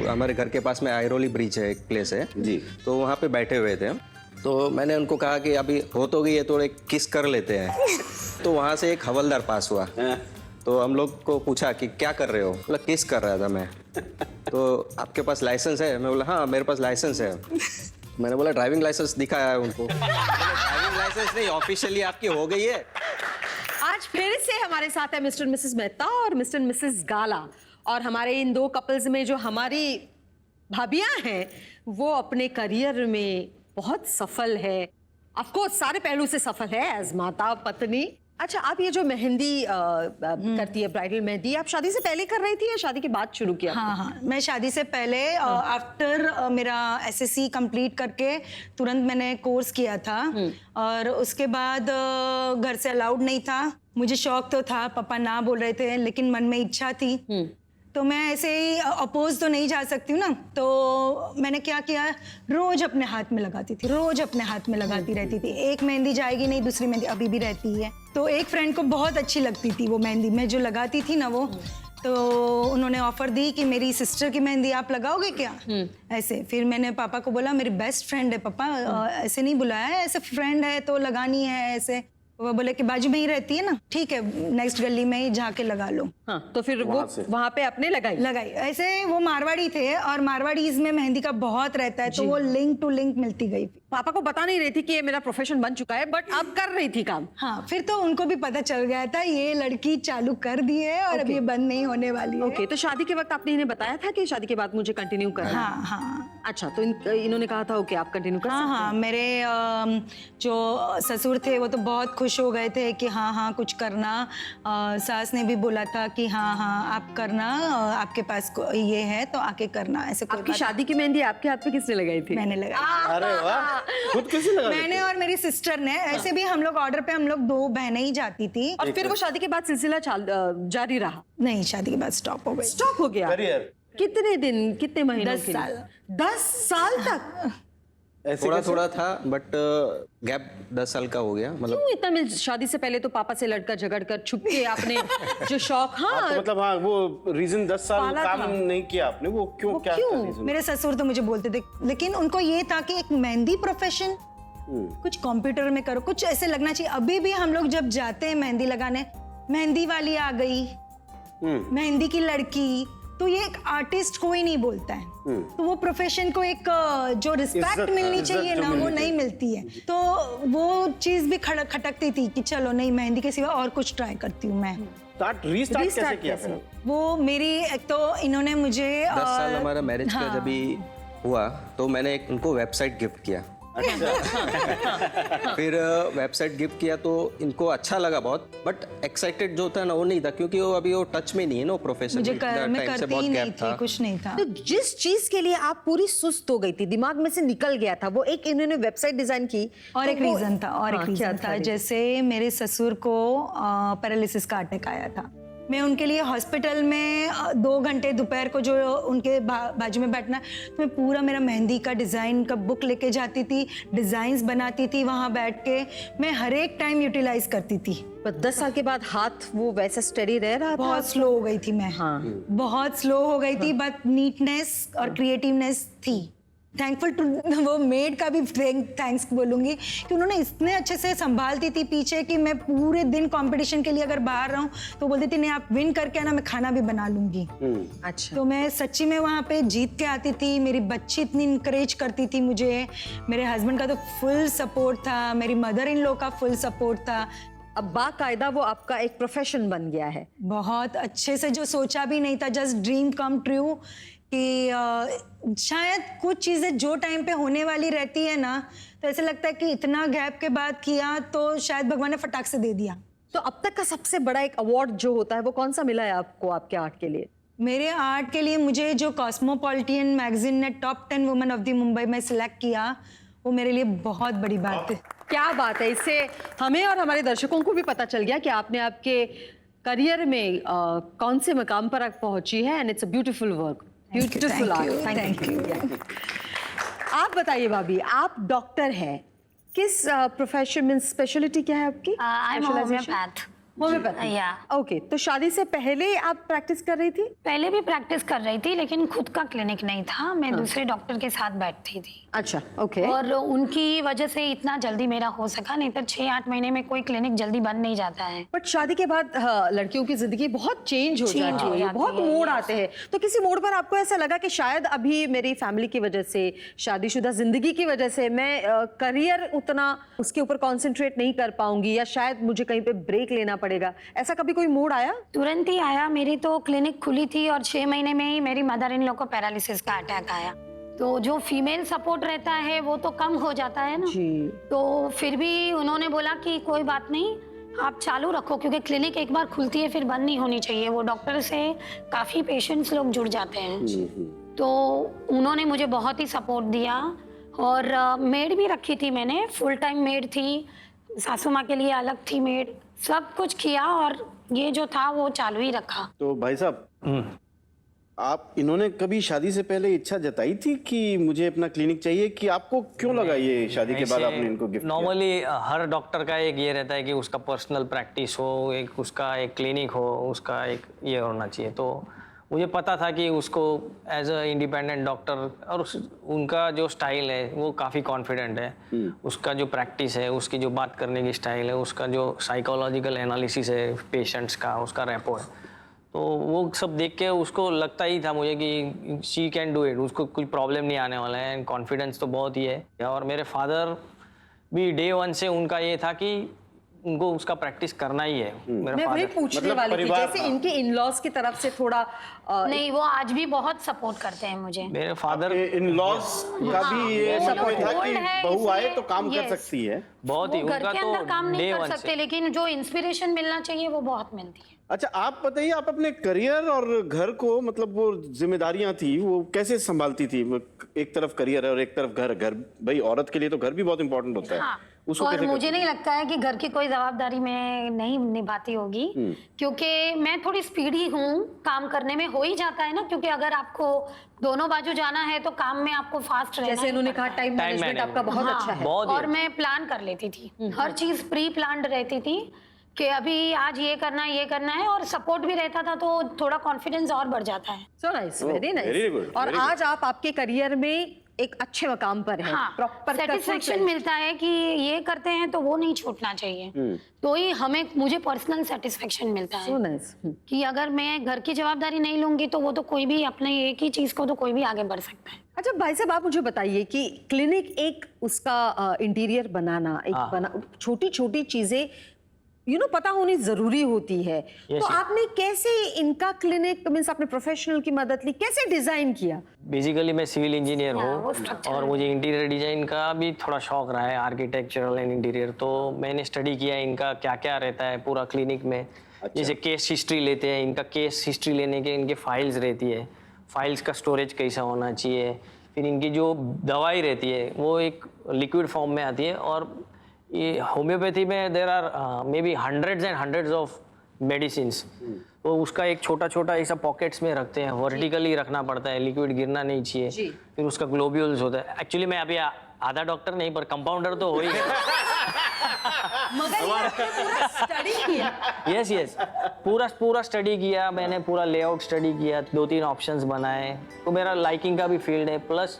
हमारे घर के पास में आयरोली ब्रिज है, एक प्लेस है जी। तो वहाँ पे बैठे हुए थे। तो मैंने उनको कहा कि अभी हो तो गई है तो एक किस कर लेते हैं। तो वहाँ से एक हवलदार पास हुआ। तो हम लोग को पूछा कि क्या कर रहे हो, बोला किस कर रहा था मैं। तो आपके पास लाइसेंस है? मैं बोला हाँ मेरे पास लाइसेंस है। मैंने बोला ड्राइविंग लाइसेंस दिखाया है उनको। ड्राइविंग लाइसेंस नहीं, ऑफिशियली आपकी हो गई है। आज फिर से हमारे साथ है मिस्टर मिसेस मेहता और मिस्टर मिसेस गाला। और हमारे इन दो कपल्स में जो हमारी भाभियां हैं वो अपने करियर में बहुत सफल है। ऑफ कोर्स सारे पहलू से सफल है, एज माता पत्नी। अच्छा, आप ये जो मेहंदी करती है, ब्राइडल मेहंदी, आप शादी से पहले कर रही थी या शादी के बाद शुरू किया? हाँ, मैं शादी से पहले आफ्टर मेरा एसएससी कंप्लीट करके तुरंत मैंने कोर्स किया था। और उसके बाद घर से अलाउड नहीं था। मुझे शौक तो था, पापा ना बोल रहे थे, लेकिन मन में इच्छा थी। तो मैं ऐसे ही अपोज तो नहीं जा सकती हूँ ना, तो मैंने क्या किया, रोज अपने हाथ में लगाती थी, रोज अपने हाथ में लगाती रहती थी। एक मेहंदी जाएगी नहीं, दूसरी मेहंदी अभी भी रहती है। तो एक फ्रेंड को बहुत अच्छी लगती थी वो मेहंदी, मैं जो लगाती थी ना वो, तो उन्होंने ऑफर दी कि मेरी सिस्टर की मेहंदी आप लगाओगे क्या? ऐसे फिर मैंने पापा को बोला मेरी बेस्ट फ्रेंड है पापा, ऐसे नहीं बुलाया है, ऐसे फ्रेंड है तो लगानी है ऐसे। वो बोले कि बाजू में ही रहती है ना, ठीक है नेक्स्ट गली में ही जाके लगा लो। हाँ, तो फिर वो वहाँ पे अपने लगाई। ऐसे वो मारवाड़ी थे और मारवाड़ी इसमें मेहंदी का बहुत रहता है, तो वो लिंक टू लिंक मिलती गई। पापा को बता नहीं रही थी कि ये मेरा प्रोफेशन बन चुका है, बट अब कर रही थी काम। हाँ, फिर तो उनको भी पता चल गया था ये लड़की चालू कर दी है और अब ये बंद नहीं होने वाली है। ओके, तो शादी के वक्त आपने इन्हें बताया था कि शादी के बाद मुझे कंटिन्यू करना है? हाँ। अच्छा, तो इन्होंने कहा था ओके आप कंटिन्यू कर सकते हैं। हाँ, मेरे जो ससुर थे वो तो बहुत खुश हो गए थे कि हाँ कुछ करना। सास ने भी बोला था कि हाँ आप करना, आपके पास ये है तो आके करना। ऐसे आपकी शादी की मेहंदी आपके हाथ पे किसने लगाई थी? मैंने लगाई। अरे वाह, खुद कैसे लगा? मैंने और मेरी सिस्टर ने। ऐसे भी हम लोग ऑर्डर पे हम लोग 2 बहनें ही जाती थी। और फिर वो शादी के बाद सिलसिला जारी रहा? नहीं, शादी के बाद स्टॉप हो गई। स्टॉप हो गया? करियर कितने दिन, कितने महीनों? 10 साल। 10 साल तक? थोड़ा था बट गैप 10 साल का हो गया। मतलब क्यों इतना शादी से पहले तो पापा से लड़कर झगड़ कर छुप के आपने जो शौक, हाँ तो मतलब हाँ वो रीजन 10 साल काम नहीं किया आपने, वो क्यों? क्या था रीजन? मेरे ससुर तो मुझे बोलते थे, लेकिन उनको ये था कि एक मेहंदी प्रोफेशन, कुछ कंप्यूटर में करो, कुछ ऐसे लगना चाहिए। अभी भी हम लोग जब जाते हैं मेहंदी लगाने, मेहंदी वाली आ गई, मेहंदी की लड़की, तो ये एक आर्टिस्ट कोई नहीं बोलता है। तो वो प्रोफेशन को एक जो रिस्पेक्ट मिलनी चाहिए ना, वो नहीं मिलती है। तो वो चीज भी खटकती थी कि चलो नहीं, मेहंदी के सिवा और कुछ ट्राई करती हूँ मैं। रीस्टार्ट कैसे किया फिर? वो मेरी एक तो इन्होंने मुझे 10 साल हमारा मैरिज का जब भी हुआ तो मैंने उनको वेबसाइट गिफ्ट किया। फिर वेबसाइट गिफ्ट किया तो इनको अच्छा लगा बहुत, बट एक्साइटेड जो था ना वो नहीं था, क्योंकि वो अभी वो टच में नहीं है ना प्रोफेशन। मुझे मैं करती ही नहीं थी, कुछ नहीं था। तो जिस चीज के लिए आप पूरी सुस्त हो गई थी, दिमाग में से निकल गया था, वो एक इन्होंने वेबसाइट डिजाइन की और एक रीजन था, जैसे मेरे ससुर को पैरालिसिस का अटैक आया था। मैं उनके लिए हॉस्पिटल में 2 घंटे दोपहर को जो उनके बाजू में बैठना, तो मैं पूरा मेरा मेहंदी का डिज़ाइन का बुक लेके जाती थी, डिज़ाइंस बनाती थी वहाँ बैठ के। मैं हर एक टाइम यूटिलाइज करती थी। पर 10 साल के बाद हाथ वो वैसा स्टेडी रह रहा था? बहुत स्लो हो गई थी मैं। हाँ, बहुत स्लो हो गई थी, बट नीटनेस और क्रिएटिवनेस थी। थैंकफुल टू वो मेड का भी थैंक्स बोलूंगी कि उन्होंने इतने अच्छे से संभालती थी पीछे कि मैं पूरे दिन कंपटीशन के लिए अगर बाहर रहूं तो बोलती थी नहीं आप विन करके आना, मैं खाना भी बना लूंगी। अच्छा। तो मैं सच्ची में वहाँ पे जीत के आती थी। मेरी बच्ची इतनी इंकरेज करती थी मुझे, मेरे हस्बैंड का तो फुल सपोर्ट था, मेरी मदर इन लॉ का फुल सपोर्ट था। अब बाकायदा वो आपका एक प्रोफेशन बन गया है। बहुत अच्छे से, जो सोचा भी नहीं था, जस्ट ड्रीम कम ट्रू कि शायद कुछ चीज़ें जो टाइम पे होने वाली रहती है ना, तो ऐसे लगता है कि इतना गैप के बाद किया तो शायद भगवान ने फटाक से दे दिया। तो अब तक का सबसे बड़ा एक अवार्ड जो होता है वो कौन सा मिला है आपको आपके आर्ट के लिए? मेरे आर्ट के लिए मुझे जो कॉस्मोपॉलिटन मैगजीन ने top 10 women of the Mumbai में सिलेक्ट किया, वो मेरे लिए बहुत बड़ी बात है। क्या बात है, इससे हमें और हमारे दर्शकों को भी पता चल गया कि आपने आपके करियर में कौन से मकाम पर पहुंची है। And it's a beautiful work, beautiful art. Thank you. आप बताइए भाभी, आप डॉक्टर हैं, किस प्रोफेशन में, स्पेशलिटी क्या है आपकी? I'm a homeopath. होम्योपैथी। या ओके, तो शादी से पहले आप प्रैक्टिस कर रही थी? पहले भी प्रैक्टिस कर रही थी, लेकिन खुद का क्लिनिक नहीं था, मैं दूसरे डॉक्टर के साथ बैठती थी। अच्छा, ओके। और उनकी वजह से इतना जल्दी मेरा हो सका, नहीं तो 6-8 महीने में कोई क्लिनिक जल्दी बन नहीं जाता है। बट शादी के बाद हाँ, लड़कियों की जिंदगी बहुत चेंज हो Change जाती हो है, जाती बहुत है, मोड़ yes. आते हैं। तो किसी मोड़ पर आपको ऐसा लगा कि शायद अभी मेरी फैमिली की वजह से, शादीशुदा जिंदगी की वजह से मैं करियर उतना उसके ऊपर कंसंट्रेट नहीं कर पाऊंगी, या शायद मुझे कहीं पे ब्रेक लेना पड़ेगा, ऐसा कभी कोई मोड़ आया? तुरंत ही आया। मेरी तो क्लिनिक खुली थी और 6 महीने में ही मेरी मदर इन लॉ को पैरालिसिस का अटैक आया। तो जो फीमेल सपोर्ट रहता है वो तो कम हो जाता है ना। जी। तो फिर भी उन्होंने बोला कि कोई बात नहीं, आप चालू रखो, क्योंकि क्लिनिक एक बार खुलती है फिर बंद नहीं होनी चाहिए। वो डॉक्टर से काफ़ी पेशेंट्स लोग जुड़ जाते हैं। तो उन्होंने मुझे बहुत ही सपोर्ट दिया। और मेड भी रखी थी मैंने, फुल टाइम मेड थी, सासू माँ के लिए अलग थी मेड, सब कुछ किया और ये जो था वो चालू ही रखा। तो भाई साहब, आप इन्होंने कभी शादी से पहले इच्छा जताई थी कि मुझे अपना क्लिनिक चाहिए, कि आपको क्यों लगा ये शादी के बाद आपने इनको गिफ्ट किया? नॉर्मली हर डॉक्टर का एक ये रहता है कि उसका पर्सनल प्रैक्टिस हो, एक उसका एक क्लिनिक हो, उसका एक ये होना चाहिए। तो मुझे पता था कि उसको एज अ इंडिपेंडेंट डॉक्टर, और उनका जो स्टाइल है वो काफ़ी कॉन्फिडेंट है। उसका जो प्रैक्टिस है, उसकी जो बात करने की स्टाइल है, उसका जो साइकोलॉजिकल एनालिसिस है पेशेंट्स का, उसका रेपो है, तो वो सब देख के उसको लगता ही था मुझे कि शी कैन डू इट, उसको कुछ प्रॉब्लम नहीं आने वाला है। एंड कॉन्फिडेंस तो बहुत ही है। और मेरे फादर भी डे 1 से उनका ये था कि उनको उसका प्रैक्टिस करना ही है। मैं वही पूछने मतलब वाली थी, परिवार जैसे था। इनके इन-लॉज की तरफ से थोड़ा नहीं, वो आज भी बहुत सपोर्ट करते हैं मुझे। मेरे फादर इन लॉज का भी ये वो सपोर्ट लोग था old कि है, बहू आए इसलिए- तो काम कर yes. सकती है। बहुत ही वो घर उनका के तो अंदर काम नहीं डे कर 1 सकते, से। लेकिन जो इंस्पिरेशन मिलना चाहिए वो बहुत मिलती है। अच्छा, आप बताइए, आप अपने करियर और घर को, मतलब वो जिम्मेदारियां थी वो कैसे संभालती थी? एक तरफ करियर है और एक तरफ घर। घर भाई, औरत के लिए तो घर भी बहुत इंपॉर्टेंट होता है। हाँ, उसको और कैसे मुझे करती नहीं लगता है कि घर की कोई जवाबदारी मैं नहीं निभाती होगी, क्योंकि मैं थोड़ी स्पीडी हूँ काम करने में। हो ही जाता है ना, क्योंकि अगर आपको दोनों बाजू जाना है तो काम में आपको फास्ट रहना जैसे ही इन्होंने पड़ता कहा है। Time management management। आपका बहुत हाँ, अच्छा है। बहुत ही और मैं प्लान कर लेती थी, हर चीज प्री प्लान्ड रहती थी कि अभी आज ये करना है, और सपोर्ट भी रहता था तो थोड़ा कॉन्फिडेंस और बढ़ जाता है। So nice, very very nice. good, और very good. आज आप आपके करियर में एक अच्छे मकाम पर हैं, हाँ, प्रॉपर सेटिस्फेक्शन मिलता है कि ये करते हैं तो वो नहीं छूटना चाहिए। तो ही मुझे पर्सनल सेटिस्फेक्शन मिलता सो है नाइस। कि अगर मैं घर की जवाबदारी नहीं लूंगी तो वो तो कोई भी अपने एक ही चीज को तो कोई भी आगे बढ़ सकता है। अच्छा भाई साहब, आप मुझे बताइए कि क्लिनिक एक उसका इंटीरियर बनाना, एक छोटी छोटी चीजें पता होनी जरूरी होती है। तो आपने कैसे इनका क्लिनिक, मींस आपने प्रोफेशनल की मदद ली, कैसे डिजाइन किया? बेसिकली मैं सिविल इंजीनियर हाँ, वो हूँ structural और मुझे इंटीरियर डिजाइन का भी थोड़ा शौक रहा है, आर्किटेक्चरल एंड इंटीरियर। तो मैंने स्टडी किया इनका क्या क्या रहता है पूरा क्लिनिक में। जैसे केस हिस्ट्री लेते हैं, इनका केस हिस्ट्री लेने के इनके फाइल्स रहती है, फाइल्स का स्टोरेज कैसा होना चाहिए। फिर इनकी जो दवाई रहती है वो एक लिक्विड फॉर्म में आती है, और ये होम्योपैथी में there are may be hundreds and hundreds of medicines. तो उसका एक छोटा छोटा ऐसा पॉकेट्स में रखते हैं, वर्टिकली रखना पड़ता है, लिक्विड गिरना नहीं चाहिए। फिर उसका ग्लोब्यूल्स होता है। एक्चुअली मैं अभी आधा डॉक्टर नहीं पर कंपाउंडर तो हो ही मगर ये आपने पूरा स्टडी किया। यस पूरा स्टडी किया मैंने, पूरा लेआउट स्टडी किया, 2-3 ऑप्शंस बनाए। तो मेरा लाइकिंग का भी फील्ड है, प्लस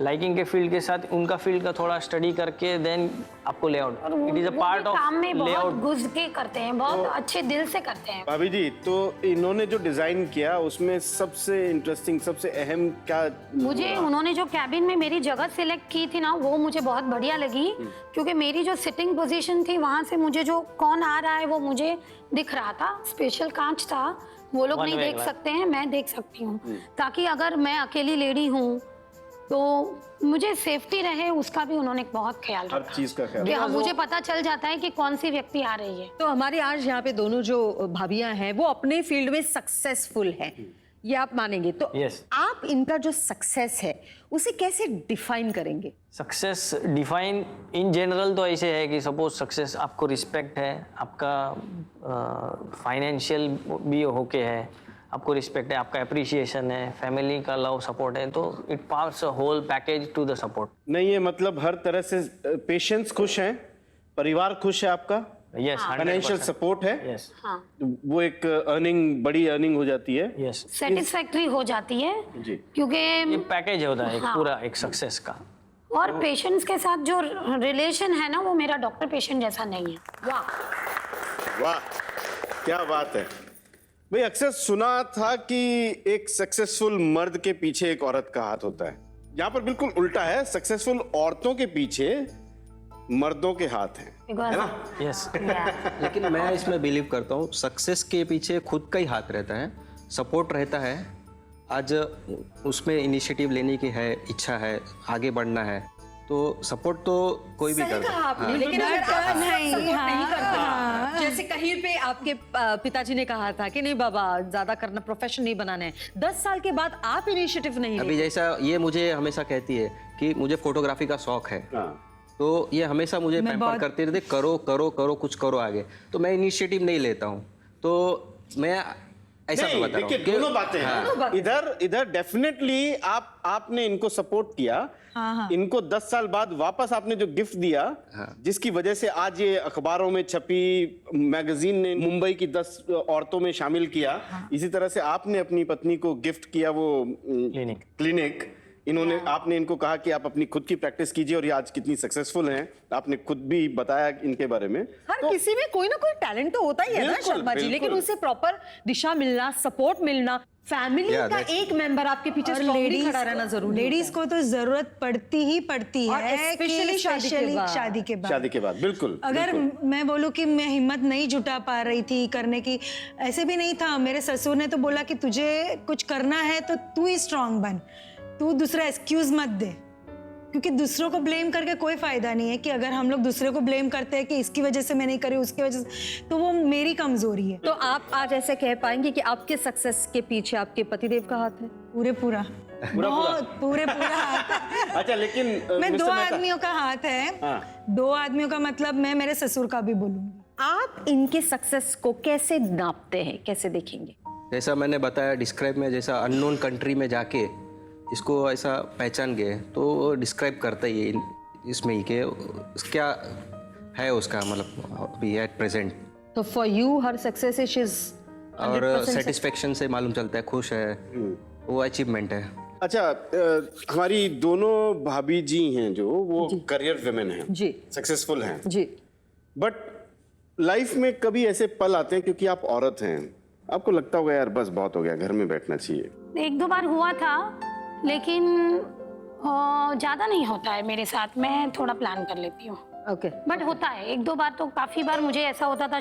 लाइकिंग के फील्ड के साथ उनका फील्ड का थोड़ा स्टडी करके देन आपको layout, it is a part of काम में बहुत लेआउट। घुस के करते हैं, बहुत अच्छे दिल से करते हैं। भाभी जी, तो इन्होंने जो डिजाइन किया उसमें सबसे इंटरेस्टिंग, सबसे अहम क्या? मुझे उन्होंने जो कैबिन में मेरी जगह सिलेक्ट की थी ना, वो मुझे बहुत बढ़िया लगी, क्योंकि मेरी जो सिटिंग पोजीशन थी वहां से मुझे जो कौन आ रहा है वो मुझे दिख रहा था। स्पेशल कांच था, वो लोग नहीं देख सकते हैं, मैं देख सकती हूँ, ताकि अगर मैं अकेली लेडी हूँ तो मुझे सेफ्टी रहे, उसका भी उन्होंने बहुत ख्याल हर रखा चीज का ख्याल। कि मुझे पता चल जाता है कि कौन सी व्यक्ति आ रही है। तो हमारे आज यहाँ पे दोनों जो भाभियां हैं वो अपने फील्ड में सक्सेसफुल हैं, ये आप मानेंगे। तो Yes. आप इनका जो सक्सेस है उसे कैसे डिफाइन करेंगे? सक्सेस डिफाइन इन जनरल तो ऐसे है कि सपोज सक्सेस आपको रिस्पेक्ट है, आपका फाइनेंशियल भी होके है, आपको रिस्पेक्ट है, आपका अप्रिसिएशन है, फैमिली का लव सपोर्ट है, तो it parts a whole package to the support. नहीं, ये मतलब हर तरह से पेशेंट्स खुश हैं, परिवार खुश है आपका, यस फाइनेंशियल सपोर्ट है, यस हाँ वो एक बड़ी अर्निंग हो जाती है। यस सेटिस्फैक्ट्री हो जाती है जी। क्योंकि ये पैकेज होता है एक हाँ। पूरा एक सक्सेस का। और पेशेंट्स के साथ जो रिलेशन है ना वो मेरा डॉक्टर पेशेंट जैसा नहीं है। वाह, क्या बात है भाई। अक्सर सुना था कि एक सक्सेसफुल मर्द के पीछे एक औरत का हाथ होता है, यहाँ पर बिल्कुल उल्टा है, सक्सेसफुल औरतों के पीछे मर्दों के हाथ हैं, है ना? यस लेकिन मैं इसमें बिलीव करता हूँ सक्सेस के पीछे खुद का ही हाथ रहता है, सपोर्ट रहता है। आज उसमें इनिशिएटिव लेने की है, इच्छा है, आगे बढ़ना है, तो सपोर्ट तो कोई भी सही करता कहा है। आपने, लेकिन अगर डरता आप नहीं, support नहीं हाँ, करते, हाँ। जैसे कहीं पे आपके पिताजी ने कहा था कि नहीं बाबा ज्यादा करना, प्रोफेशन नहीं बनाना है, 10 साल के बाद आप इनिशिएटिव नहीं अभी लेते। जैसा ये मुझे हमेशा कहती है कि मुझे फोटोग्राफी का शौक है, हाँ। तो ये हमेशा मुझे पैम्पर करते रहते, करो करो करो, कुछ करो आगे, तो मैं इनिशिएटिव नहीं लेता हूँ। तो मैं ऐसा नहीं, मैं बता रहा देखिए हूँ कि- दोनों बातें हैं। इधर डेफिनेटली आपने इनको सपोर्ट किया, इनको 10 साल बाद वापस आपने जो गिफ्ट दिया, जिसकी वजह से आज ये अखबारों में छपी, मैगजीन ने मुंबई की 10 औरतों में शामिल किया। इसी तरह से आपने अपनी पत्नी को गिफ्ट किया वो क्लिनिक। इन्होंने आपने इनको कहा कि आप अपनी खुद की प्रैक्टिस कीजिए, और ये आज कितनी सक्सेसफुल हैं, आपने खुद भी बताया इनके बारे में। हर किसी में कोई ना कोई टैलेंट तो होता ही है ना बिल्कुल, शर्मा जी, लेकिन बिल्कुल। उसे प्रॉपर दिशा मिलना, सपोर्ट मिलना, फैमिली Yeah, का that's- एक मेंबर आपके पीछे strongly खड़ा रहना जरूरी लेडीज होता को तो जरूरत पड़ती ही पड़ती और है, especially शादी के बाद। शादी के बाद। शादी के बाद बिल्कुल। अगर मैं बोलूं कि मैं हिम्मत नहीं जुटा पा रही थी करने की, ऐसे भी नहीं था। मेरे ससुर ने तो बोला कि तुझे कुछ करना है तो तू ही स्ट्रांग बन, तू दूसरा एक्सक्यूज मत दे, क्योंकि दूसरों को ब्लेम करके कोई फायदा नहीं है। कि अगर हम लोग दूसरे को ब्लेम करते हैं कि इसकी वजह से मैं नहीं करी, उसकी वजह से, तो वो मेरी कमजोरी है। तो आप आज ऐसे कह पाएंगे कि आपके सक्सेस के पीछे आपके पतिदेव का हाथ है? पूरे पूरा बहुत पूरे पूरा हाथ है। अच्छा, लेकिन मैं मिस्टर 2 मेहता- आदमियों का हाथ है। हाँ। 2 आदमियों का मतलब मैं मेरे ससुर का भी बोलूंगी। आप इनके सक्सेस को कैसे नापते हैं, कैसे देखेंगे? जैसा मैंने बताया डिस्क्राइब में, जैसा अननोन कंट्री में जाके इसको ऐसा पहचान गए, तो वो डिस्क्राइब करता ही है इसमें ही कि क्या है उसका मतलब अभी एट प्रेजेंट, तो for you her success is और सेटिस्फेक्शन से मालूम चलता है, खुश है, वो अचीवमेंट है। अच्छा, हमारी दोनों भाभी जी हैं जो वो करियर विमेन हैं, जी सक्सेसफुल हैं, जी, बट लाइफ में कभी ऐसे पल आते हैं, क्योंकि आप औरत हैं, आपको लगता होगा यार बस बहुत हो गया, घर में बैठना चाहिए। 1-2 बार हुआ था, लेकिन ज़्यादा नहीं होता है मेरे साथ। मैं थोड़ा प्लान कर लेती हूँ, ओके। बट होता है 1-2 बार। तो काफ़ी बार मुझे ऐसा होता था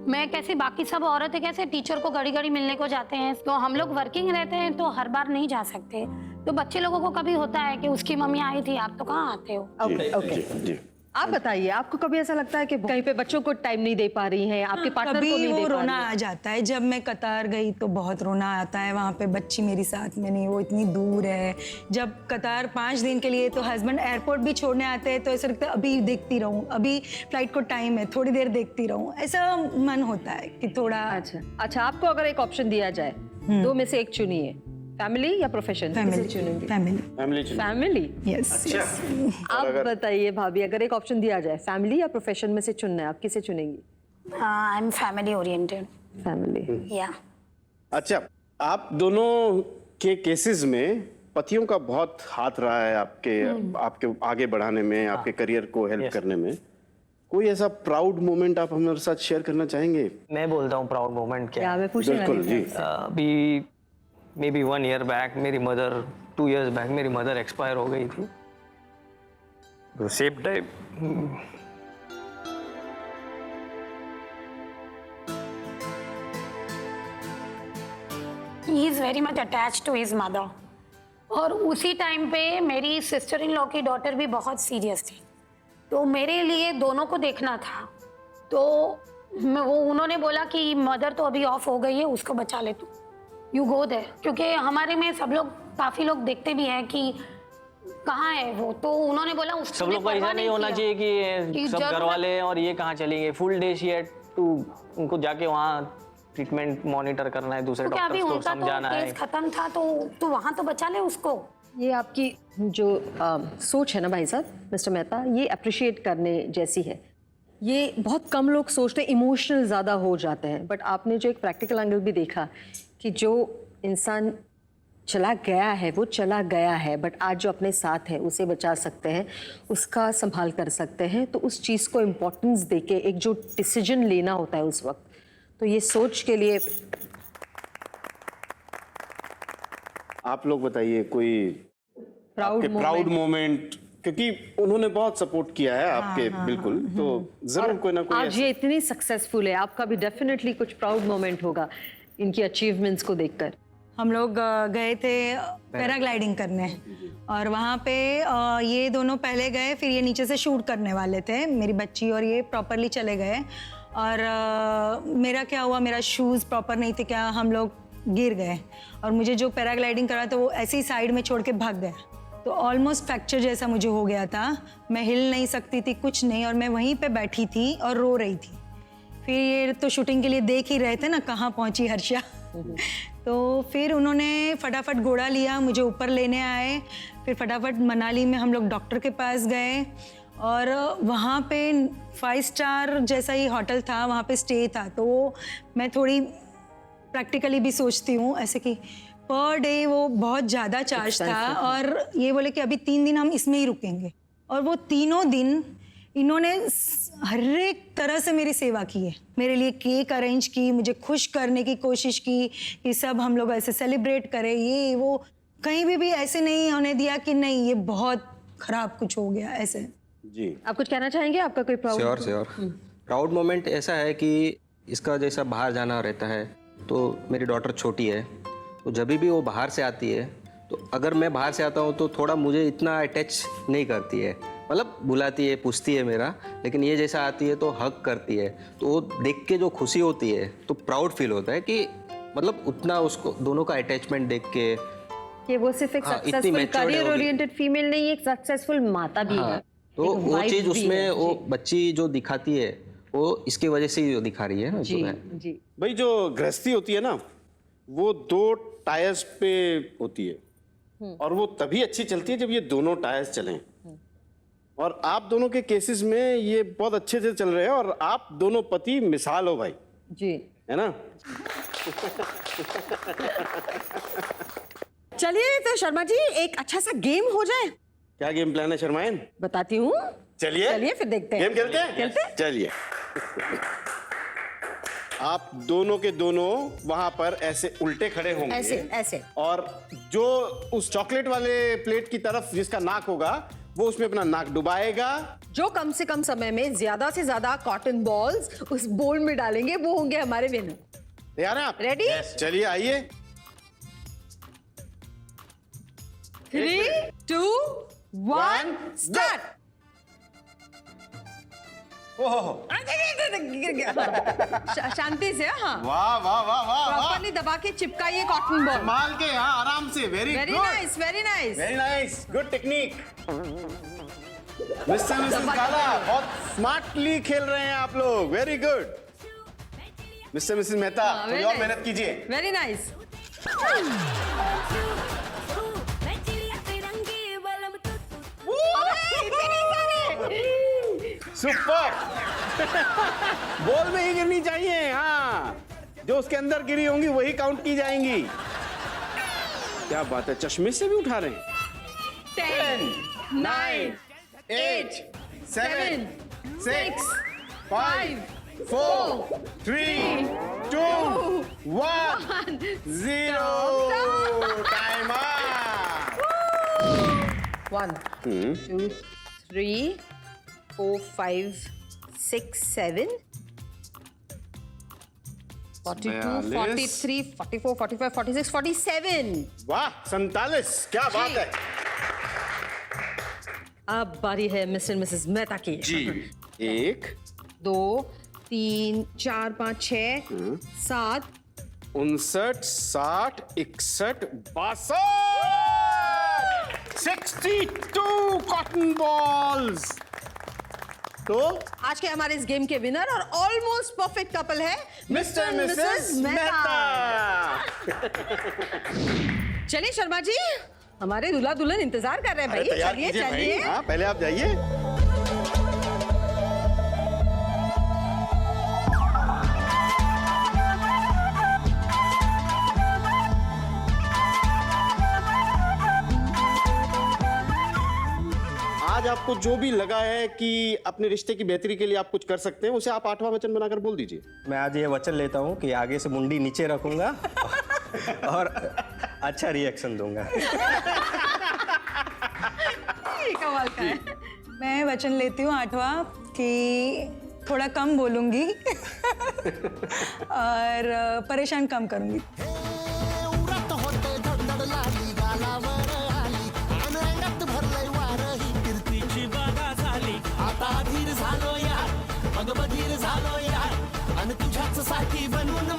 मैं कैसे बाकी सब औरतें कैसे टीचर को घड़ी घड़ी मिलने को जाते हैं, तो हम लोग वर्किंग रहते हैं तो हर बार नहीं जा सकते। तो बच्चे लोगों को कभी होता है कि उसकी मम्मी आई थी, आप तो कहाँ आते हो। ओके ओके, जी। आप बताइए, आपको कभी ऐसा लगता है कि कहीं पे बच्चों को टाइम नहीं दे पा रही हैं, आपके पार्टनर को कभी नहीं वो दे पा रोना रही आ जाता है। जब मैं कतार गई तो बहुत रोना आता है, वहाँ पे बच्ची मेरी साथ में नहीं, वो इतनी दूर है। जब कतार 5 दिन के लिए, तो हस्बैंड एयरपोर्ट भी छोड़ने आते हैं, तो ऐसा लगता है अभी देखती रहूं, अभी फ्लाइट को टाइम है, थोड़ी देर देखती रहूं, ऐसा मन होता है कि थोड़ा। अच्छा, आपको अगर एक ऑप्शन दिया जाए, 2 में से एक चुनिए, फैमिली या प्रोफेशन? Family family. यस। आप बताइए भाभी, अगर एक ऑप्शन दिया जाए फैमिली या प्रोफेशन में से चुनना है, आप किसे चुनेंगी? I am family oriented. Family. या अच्छा, आप दोनों के केसेस में पतियों का बहुत हाथ रहा है आपके आगे बढ़ाने में, आपके करियर को हेल्प करने में। कोई ऐसा प्राउड मोमेंट आप हमारे साथ शेयर करना चाहेंगे? मैं बोलता हूँ प्राउड मोमेंट क्या है। मैं पूछने बिल्कुल वाली जी। थी। अभी मे बी 1 year बैक मेरी मदर, 2 years बैक मेरी मदर एक्सपायर हो गई थी। तो सेम टाइम ही is very much attach to his mother. और उसी टाइम पे मेरी सिस्टर इन लॉ की डॉटर भी बहुत सीरियस थी, तो मेरे लिए दोनों को देखना था। तो उन्होंने बोला कि मदर तो अभी ऑफ हो गई है, उसको बचा ले तू, यू गो देयर। क्योंकि हमारे में सब लोग, काफ़ी लोग देखते भी हैं कि कहाँ है वो, तो उन्होंने बोला उसको सब लोग को ऐसा नहीं होना चाहिए कि सब घर वाले और ये कहाँ चलेंगे। Full day she had to, उनको जाके वहाँ ट्रीटमेंट मॉनिटर करना है, दूसरे क्योंकि अभी डॉक्टर्स को उनका समझाना तो है। केस खत्म था, तो वहाँ तो बचा ले उसको। ये आपकी जो सोच है ना भाई साहब, मिस्टर मेहता, ये अप्रिशिएट करने जैसी है। ये बहुत कम लोग सोचते हैं, इमोशनल ज़्यादा हो जाते हैं, बट आपने जो एक प्रैक्टिकल एंगल भी देखा कि जो इंसान चला गया है वो चला गया है, बट आज जो अपने साथ है उसे बचा सकते हैं, उसका संभाल कर सकते हैं, तो उस चीज़ को इम्पोर्टेंस देके एक जो डिसीजन लेना होता है उस वक्त, तो ये सोच के लिए। आप लोग बताइए कोई प्राउड मोमेंट, क्योंकि उन्होंने बहुत सपोर्ट किया है आपके। बिल्कुल, तो जरूर कोई ना कोई आज ये इतनी सक्सेसफुल है, आपका भी डेफिनेटली कुछ प्राउड मोमेंट होगा इनकी अचीवमेंट्स को देखकर। हम लोग गए थे पैराग्लाइडिंग करने, और वहाँ पे ये दोनों पहले गए, फिर ये नीचे से शूट करने वाले थे, मेरी बच्ची और ये प्रॉपरली चले गए। और मेरा क्या हुआ, मेरा शूज़ प्रॉपर नहीं थे, क्या हम लोग गिर गए, और मुझे जो पैराग्लाइडिंग करा तो वो ऐसे ही साइड में छोड़ के भाग गया, तो ऑलमोस्ट फ्रैक्चर जैसा मुझे हो गया था। मैं हिल नहीं सकती थी, कुछ नहीं, और मैं वहीं पे बैठी थी और रो रही थी। फिर ये तो शूटिंग के लिए देख ही रहे थे ना कहाँ पहुँची हर्षा। तो फिर उन्होंने फटाफट घोड़ा लिया, मुझे ऊपर लेने आए, फिर फटाफट मनाली में हम लोग डॉक्टर के पास गए, और वहाँ पे 5 स्टार जैसा ही होटल था, वहाँ पे स्टे था। तो मैं थोड़ी प्रैक्टिकली भी सोचती हूँ ऐसे कि पर डे वो बहुत ज़्यादा चार्ज था, और ये बोले कि अभी 3 दिन हम इसमें ही रुकेंगे, और वो तीनों दिन इन्होंने हर एक तरह से मेरी सेवा की है। मेरे लिए केक अरेंज की, मुझे खुश करने की कोशिश की कि सब हम लोग ऐसे सेलिब्रेट करें, ये वो, कहीं भी ऐसे नहीं होने दिया कि नहीं ये बहुत खराब कुछ हो गया ऐसे। जी, आप कुछ कहना चाहेंगे? आपका कोई प्राउड? श्योर प्राउड मोमेंट ऐसा है कि इसका जैसा बाहर जाना रहता है, तो मेरी डॉटर छोटी है, तो जब भी वो बाहर से आती है, तो अगर मैं बाहर से आता हूँ तो थोड़ा मुझे इतना अटैच नहीं करती है, मतलब बुलाती है, पूछती है मेरा, लेकिन ये जैसा आती है तो हग करती है, तो वो देख के जो खुशी होती है तो प्राउड फील होता है कि मतलब उतना उसको दोनों का अटैचमेंट देख के कि वो सिर्फ एक सक्सेसफुल करियर ओरिएंटेड फीमेल नहीं, एक सक्सेसफुल माता भी है। तो वो चीज उसमें वो बच्ची जो दिखाती है वो इसकी वजह से ही दिखा रही है ना। जी जी भाई जो गृहस्थी होती है ना, वो 2 टायर्स पे होती है, और वो तभी अच्छी चलती है जब ये दोनों टायर्स चलें। और आप दोनों के केसेस में ये बहुत अच्छे से चल रहे हैं, और आप दोनों पति मिसाल हो भाई, जी, है ना। चलिए तो शर्मा जी एक अच्छा सा गेम हो जाए। क्या गेम प्लान है शर्मायन? बताती हूँ, चलिए फिर देखते हैं। गेम खेलते हैं? खेलते हैं। चलिए, आप दोनों के दोनों वहां पर ऐसे उल्टे खड़े होंगे, ऐसे ऐसे, और जो उस चॉकलेट वाले प्लेट की तरफ जिसका नाक होगा वो उसमें अपना नाक डुबाएगा। जो कम से कम समय में ज्यादा से ज्यादा कॉटन बॉल्स उस बोल में डालेंगे वो होंगे हमारे विनर। तैयार हैं आप? रेडी? चलिए आइए। 3, 2, 1 स्टार्ट। शांति से, हाँ, वाह वाह वाह वाह, प्रॉपर्ली दबा के चिपकाइए कॉटन बॉल। संभाल के, हाँ, आराम से। Very very good, nice, very nice, very nice, good technique. Mister missus Gala, बहुत स्मार्टली खेल रहे हैं आप लोग, very good. Mister missus Mehta, थोड़ी और मेहनत कीजिए। Very nice. सुपर। बॉल में ही गिरनी चाहिए, हाँ, जो उसके अंदर गिरी होंगी वही काउंट की जाएंगी। क्या बात है, चश्मे से भी उठा रहे हैं। 10, 9, 8, 7, 6, 5, 4, 3, 2, 1, 0। Time up. 1, 2, 3, 4, 5, 6, 7, 42, 43, 44, 45, 46, 47। वाह, 47, क्या बात है। अब बारी है मिस्टर मिसेस मेहता की। जी, 1, 2, 3, 4, 5, 6, 7, 59, 60, 61, 62, 62 कॉटन बॉल्स। तो आज के हमारे इस गेम के विनर और ऑलमोस्ट परफेक्ट कपल है मिस्टर मिसेस मेहता। चलिए शर्मा जी, हमारे दूल्हा दुल्हन इंतजार कर रहे हैं भाई। तैयार चलिए कीजिए भाई। चलिए। हाँ, पहले आप जाइए। आपको जो भी लगा है कि अपने रिश्ते की बेहतरी के लिए आप कुछ कर सकते हैं, उसे आप 8वां वचन बनाकर बोल दीजिए। मैं आज ये वचन लेता हूँ कि आगे से मुंडी नीचे रखूंगा और अच्छा रिएक्शन दूंगा। ये कमाल का है। मैं वचन लेती हूँ 8वां कि थोड़ा कम बोलूंगी और परेशान कम करूंगी। उरात होते धडधड लाली गालावर आली अन अंगात भरलंय वार ही कीर्तीची बाधा झाली आता धीर झालो यार मग बधीर झालो यार अन तुझ्याच साठी बनवून